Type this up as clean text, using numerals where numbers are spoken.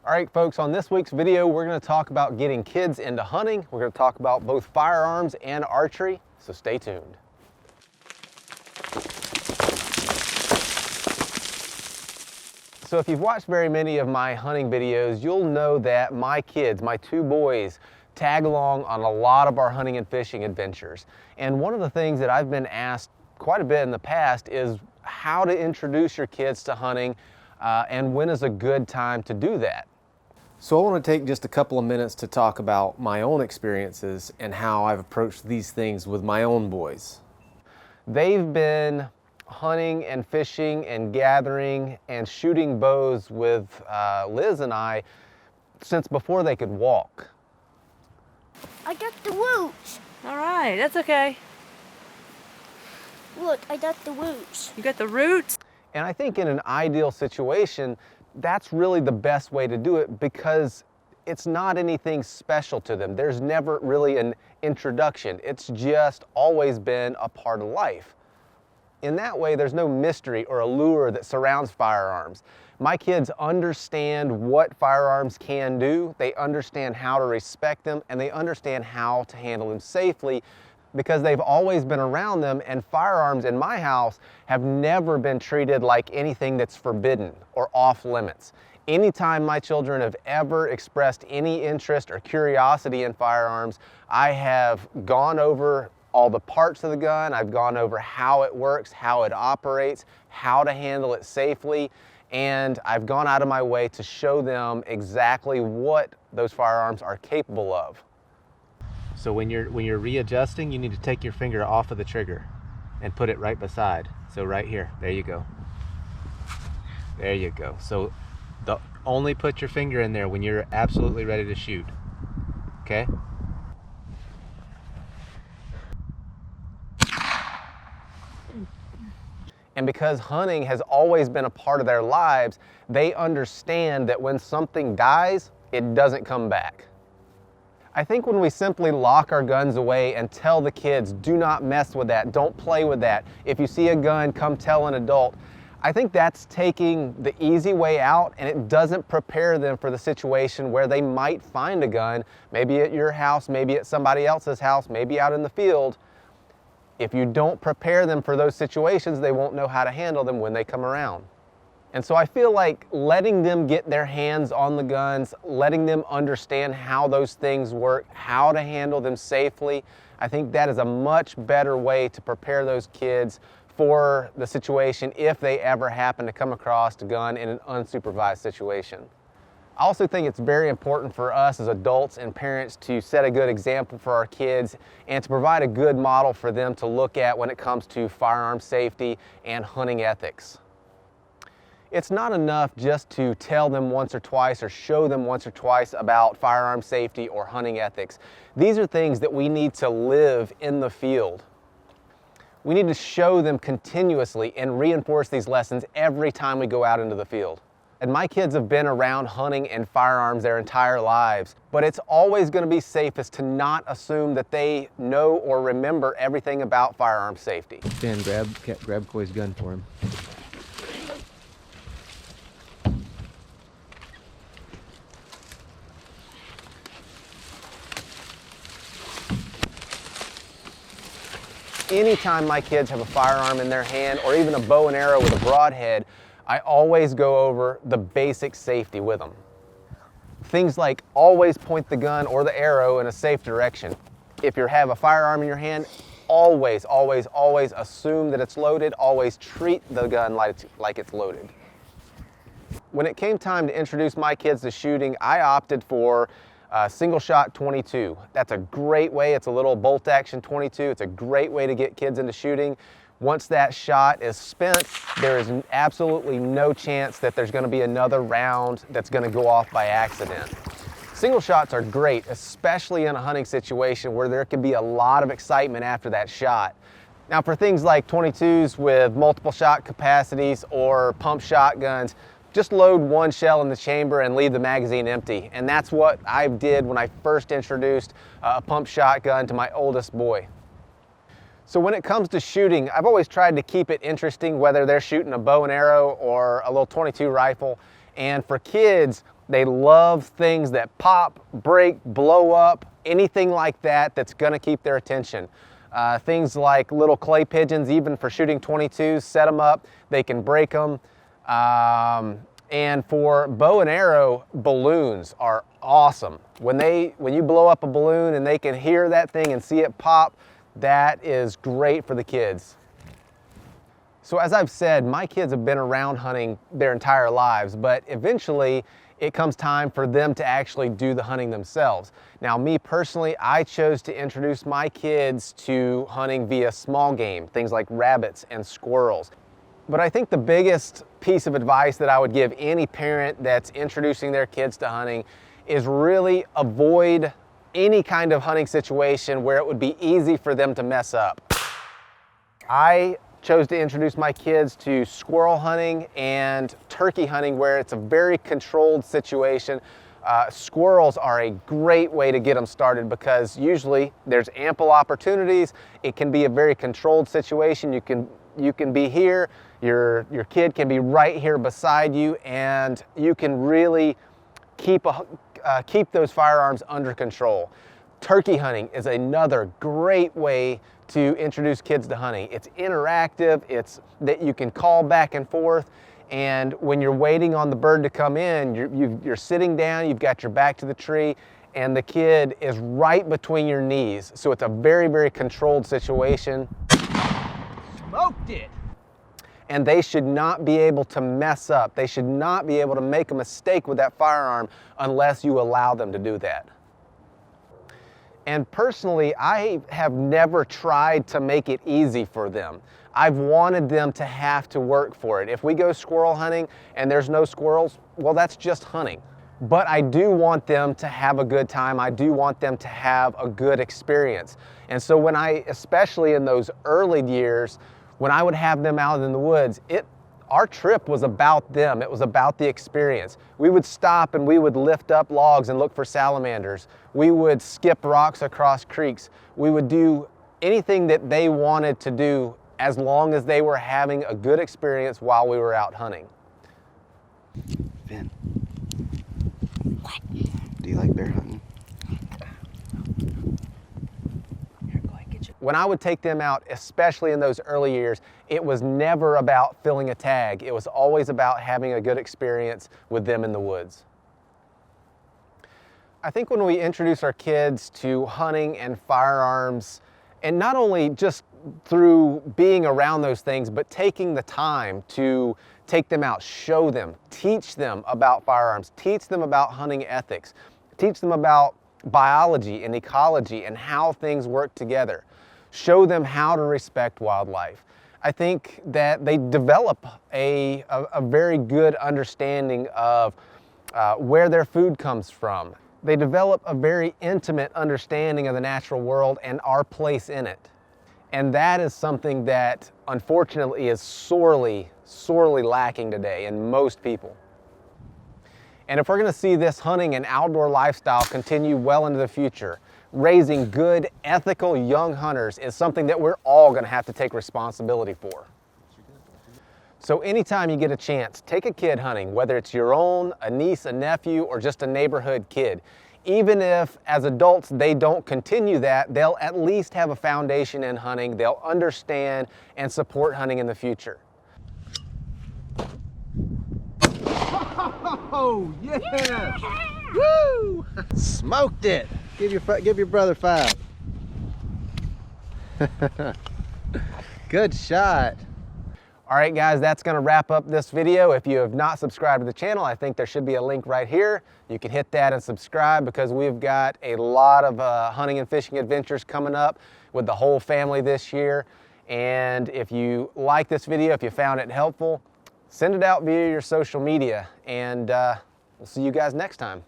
All right, folks, on this week's video, we're going to talk about getting kids into hunting. We're going to talk about both firearms and archery, so stay tuned. So if you've watched very many of my hunting videos, you'll know that my kids, my two boys, tag along on a lot of our hunting and fishing adventures. And one of the things that I've been asked quite a bit in the past is how to introduce your kids to hunting and when is a good time to do that. So I want to take just a couple of minutes to talk about my own experiences and how I've approached these things with my own boys. They've been hunting and fishing and gathering and shooting bows with Liz and I since before they could walk. I got the roots. All right, that's okay. Look, I got the roots. You got the roots? And I think in an ideal situation, that's really the best way to do it because it's not anything special to them. There's never really an introduction. It's just always been a part of life. In that way, there's no mystery or allure that surrounds firearms. My kids understand what firearms can do, they understand how to respect them, and they understand how to handle them safely because they've always been around them, and firearms in my house have never been treated like anything that's forbidden or off limits. Anytime my children have ever expressed any interest or curiosity in firearms, I have gone over all the parts of the gun, I've gone over how it works, how it operates, how to handle it safely, and I've gone out of my way to show them exactly what those firearms are capable of. So when you're readjusting, you need to take your finger off of the trigger and put it right beside. So right here, there you go. There you go. So only put your finger in there when you're absolutely ready to shoot, okay? And because hunting has always been a part of their lives, they understand that when something dies, it doesn't come back. I think when we simply lock our guns away and tell the kids, do not mess with that, don't play with that, if you see a gun, come tell an adult, I think that's taking the easy way out, and it doesn't prepare them for the situation where they might find a gun, maybe at your house, maybe at somebody else's house, maybe out in the field. If you don't prepare them for those situations, they won't know how to handle them when they come around. And so I feel like letting them get their hands on the guns, letting them understand how those things work, how to handle them safely, I think that is a much better way to prepare those kids for the situation if they ever happen to come across a gun in an unsupervised situation. I also think it's very important for us as adults and parents to set a good example for our kids and to provide a good model for them to look at when it comes to firearm safety and hunting ethics. It's not enough just to tell them once or twice or show them once or twice about firearm safety or hunting ethics. These are things that we need to live in the field. We need to show them continuously and reinforce these lessons every time we go out into the field. And my kids have been around hunting and firearms their entire lives, but it's always going to be safest to not assume that they know or remember everything about firearm safety. Dan, grab Coy's gun for him. Anytime my kids have a firearm in their hand or even a bow and arrow with a broadhead, I always go over the basic safety with them. Things like always point the gun or the arrow in a safe direction. If you have a firearm in your hand, always, always, always assume that it's loaded. Always treat the gun like it's loaded. When it came time to introduce my kids to shooting, I opted for single shot 22. That's a great way. It's a little bolt action 22. It's a great way to get kids into shooting. Once that shot is spent, there is absolutely no chance that there's going to be another round that's going to go off by accident. Single shots are great, especially in a hunting situation where there can be a lot of excitement after that shot. Now for things like 22s with multiple shot capacities or pump shotguns, just load one shell in the chamber and leave the magazine empty. And that's what I did when I first introduced a pump shotgun to my oldest boy. So when it comes to shooting, I've always tried to keep it interesting, whether they're shooting a bow and arrow or a little 22 rifle. And for kids, They love things that pop, break, blow up, anything like that that's gonna keep their attention. Things like little clay pigeons, even for shooting 22s, set them up, they can break them. And for bow and arrow, balloons are awesome. When you blow up a balloon and they can hear that thing and see it pop, that is great for the kids. So as I've said, my kids have been around hunting their entire lives, but eventually it comes time for them to actually do the hunting themselves. Now, me personally, I chose to introduce my kids to hunting via small game, things like rabbits and squirrels. But I think the biggest piece of advice that I would give any parent that's introducing their kids to hunting is really avoid any kind of hunting situation where it would be easy for them to mess up. I chose to introduce my kids to squirrel hunting and turkey hunting where it's a very controlled situation. Squirrels are a great way to get them started because usually there's ample opportunities. It can be a very controlled situation. You can be here, your kid can be right here beside you, and you can really keep those firearms under control. Turkey hunting is another great way to introduce kids to hunting. It's interactive, it's that you can call back and forth, and when you're waiting on the bird to come in, you're sitting down, you've got your back to the tree, and the kid is right between your knees. So it's a very, very controlled situation. Smoked it! And they should not be able to mess up. They should not be able to make a mistake with that firearm unless you allow them to do that. And personally, I have never tried to make it easy for them. I've wanted them to have to work for it. If we go squirrel hunting and there's no squirrels, well, that's just hunting. But I do want them to have a good time. I do want them to have a good experience. And so when especially in those early years, when I would have them out in the woods, our trip was about them. It was about the experience. We would stop and we would lift up logs and look for salamanders. We would skip rocks across creeks. We would do anything that they wanted to do as long as they were having a good experience while we were out hunting. Finn, what? Do you like bear hunting? When I would take them out, especially in those early years, it was never about filling a tag. It was always about having a good experience with them in the woods. I think when we introduce our kids to hunting and firearms, and not only just through being around those things, but taking the time to take them out, show them, teach them about firearms, teach them about hunting ethics, teach them about biology and ecology and how things work together. Show them how to respect wildlife. I think that they develop a very good understanding of where their food comes from. They develop a very intimate understanding of the natural world and our place in it. And that is something that unfortunately is sorely, sorely lacking today in most people. And if we're going to see this hunting and outdoor lifestyle continue well into the future, raising good, ethical young hunters is something that we're all going to have to take responsibility for. So anytime you get a chance, take a kid hunting, whether it's your own, a niece, a nephew, or just a neighborhood kid. Even if as adults they don't continue that, they'll at least have a foundation in hunting, they'll understand and support hunting in the future. Oh, yeah! Woo! Smoked it! Give your brother 5. Good shot. All right, guys, that's going to wrap up this video. If you have not subscribed to the channel, I think there should be a link right here. You can hit that and subscribe because we've got a lot of hunting and fishing adventures coming up with the whole family this year. And if you like this video, if you found it helpful, send it out via your social media, and we'll see you guys next time.